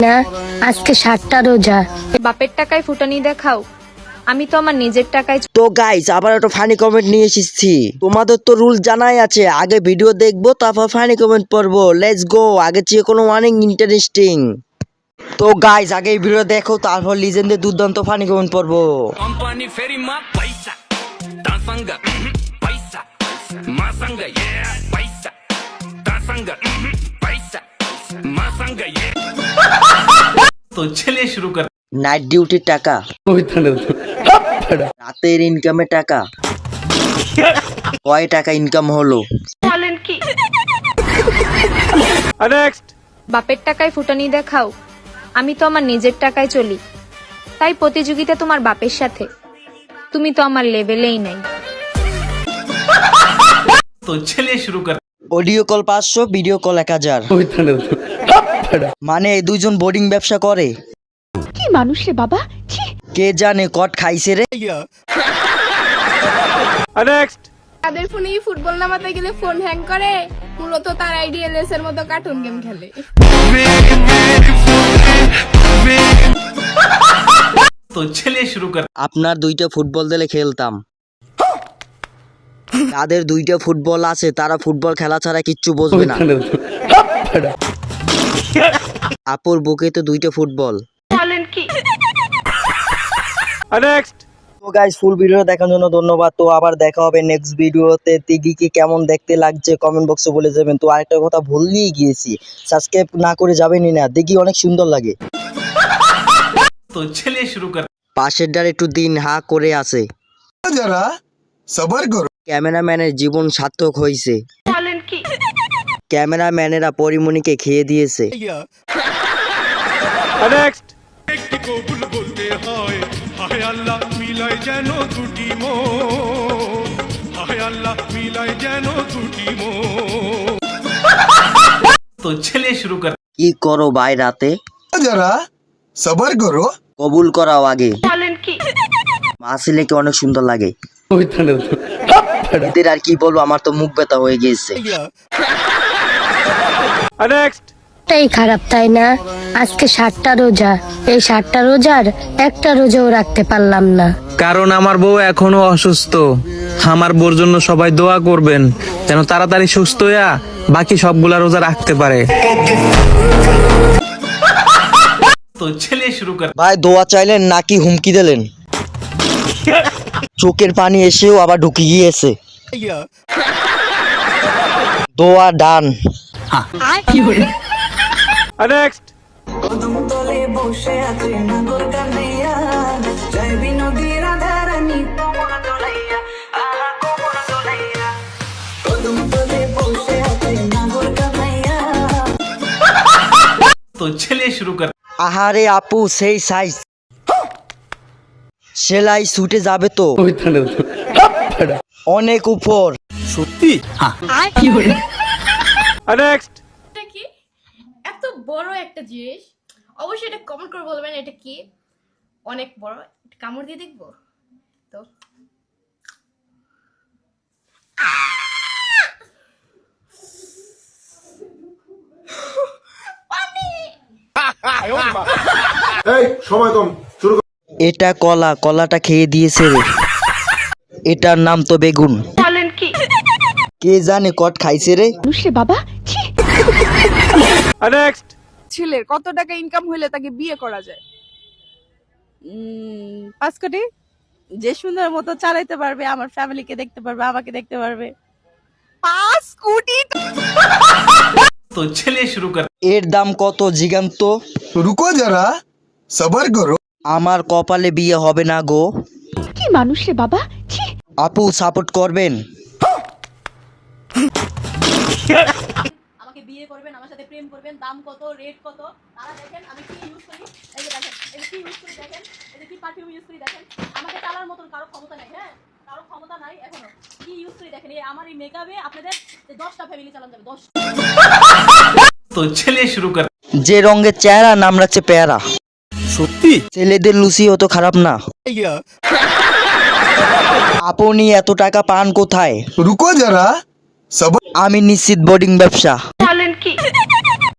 না, আজকে 7টা রোজা। বাপের টাকায় ফুটানি দেখাও, আমি তো আমার নিজের টাকায়। তো গাইস আবার একটা ফানি কমেন্ট নিয়ে এসেছি। তোমাদের তো রুল জানাই আছে, আগে ভিডিও দেখবো তারপর ফানি কমেন্ট পড়বো। লেটস গো, আগে চেয়ে কোনো অনেক ইন্টারেস্টিং। তো গাইস আগে এই ভিডিও দেখো তারপর লিজেন্ডের দুর্দান্ত ফানি কমেন্ট পড়বো। कंपनी फेरी मा पैसा तासंग पैसा मासंग ये पैसा तासंग पैसा मासंग ये तो चलिए शुरू कर। নাইট ডিউটির টাকা, রাতের ইনকামের টাকা, কয় টাকা ইনকাম হলো? বলেন কি? বাপের টাকায় ফুটানি দেখাও, আমি তো আমার নিজের টাকায় চলি, তাই প্রতিযোগিতা তোমার বাপের সাথে। তুমি তো আমার লেভেলেই নাই। तो चलिए शुरू कर। Audio call 500, video call 1000। মানে এই দুইজন বোর্ডিং ব্যবসা করে। কি মানুষ রে বাবা, ছি। কে জানে কট খাইছে রে। তাদের ফোনে ফুটবল নামাতে গেলে ফোন হ্যাং করে, মূলত তার আইডিএলএস এর মতো কার্টুন গেম খেলে। तो चलिए शुरू कर। আপনার দুইটা ফুটবল দিলে খেলতাম। তাদের দুইটা ফুটবল আছে, তারা ফুটবল খেলা ছাড়া কিচ্ছু বুঝবে না। আপুর বুকে তো দুইটা ফুটবল। বলেন কি? তো গাইস ফুল ভিডিও দেখার জন্য ধন্যবাদ। তো আবার দেখা হবে নেক্সট ভিডিওতে। তিগিকে কেমন দেখতে লাগছে কমেন্ট বক্সে বলে যাবেন। তো আরেকটা কথা ভুললেই গিয়েছি, সাবস্ক্রাইব না করে যাবেনই না, দিঘি অনেক সুন্দর লাগে। तो चलिए शुरू कर। পাশের ডার একটু দিন হা করে আছে। जरा सबर करो। ক্যামেরাম্যানের জীবন সার্থক হয়েছে। বলেন কি? ক্যামেরাম্যানেরা পরিমণিকে খেয়ে দিয়েছে। तो चलिए शुरू कर। কি করো ভাই রাতে? जरा सबर करो। কবুল করাও আগে। বলেন কি? মা ছেলেকে অনেক সুন্দর লাগে। এদের আর কি বলবো, আমার তো মুখ ব্যথা হয়ে গিয়েছে। এটাই খারাপ তাই না? আজকে 7টা রোজা, এই 7টা রোজার একটা রোজাও রাখতে পারলাম না। কারণ আমার বউ এখনো অসুস্থ। আমার বউর জন্য সবাই দোয়া করবেন যেন তাড়াতাড়ি সুস্থ হইয়া বাকি সবগুলা রোজা রাখতে পারে। तो चलिए शुरू कर। ভাই দোয়া চাইলেন নাকি হুমকি দিলেন? চোখের পানি এসেও আবার ঢুকে গিয়েছে। দোয়া ডান। तो चलिए शुरू कर। আহারে আপু সেই সাইজ, সেলাই ছুটে যাবে তো অনেক উপর। এটা কি এত বড় একটা জিনিস? অবশ্যই এটা কমেন্ট করে বলবেন এটা কি। অনেক বড়, একটা কামড় দিয়ে দেখবো তো। এটা কলা, কলাটা খেয়ে দিয়েছে রে। এটার নাম তো বেগুন। বলেন কি? কে জানে কট খাইছে রে। মানুষ রে বাবা, ছি। ছেলের কত টাকা ইনকাম হইলে তাকে বিয়ে করা যায়? 5 কোটি। যে সুন্দর মতো চালাইতে পারবে, আমার ফ্যামিলিকে দেখতে পারবে, আমাকে দেখতে পারবে। 5 কোটি। तो चलिए शुरू कर। এর দাম কত জিগান্ত? रुको जरा सबर करो। আমার কপালে বিয়ে হবে না গো। কি মানুষ রে বাবা, ছি। আপু সাপোর্ট করবেন? আমাকে বিয়ে করবেন, আমার সাথে প্রেম করবেন। দাম কত, রেট কত, তারা দেখেন আমি কি ইউজ করি। এই যে দেখেন, এই যে কি ইউজ করি দেখেন, এই যে কি পারফিউম ইউজ করি দেখেন। আমাকে চালার মতন কারো ক্ষমতা নাই। হ্যাঁ, কারো ক্ষমতা নাই এখনো। কি ইউজ করি দেখেন, এই আমার এই মেকআপে আপনাদের 10টা ফ্যামিলি চালান যাবে। 10। तो चलिए शुरू कर। যে রঙের চেহারা নাম রাখছে পেয়ারা। সত্যি ছেলেদের লুচি অত খারাপ না। আপনি এত টাকা পান কোথায়? रुको जरा सबर। আমি নিশ্চিত বোর্ডিং ব্যবসা।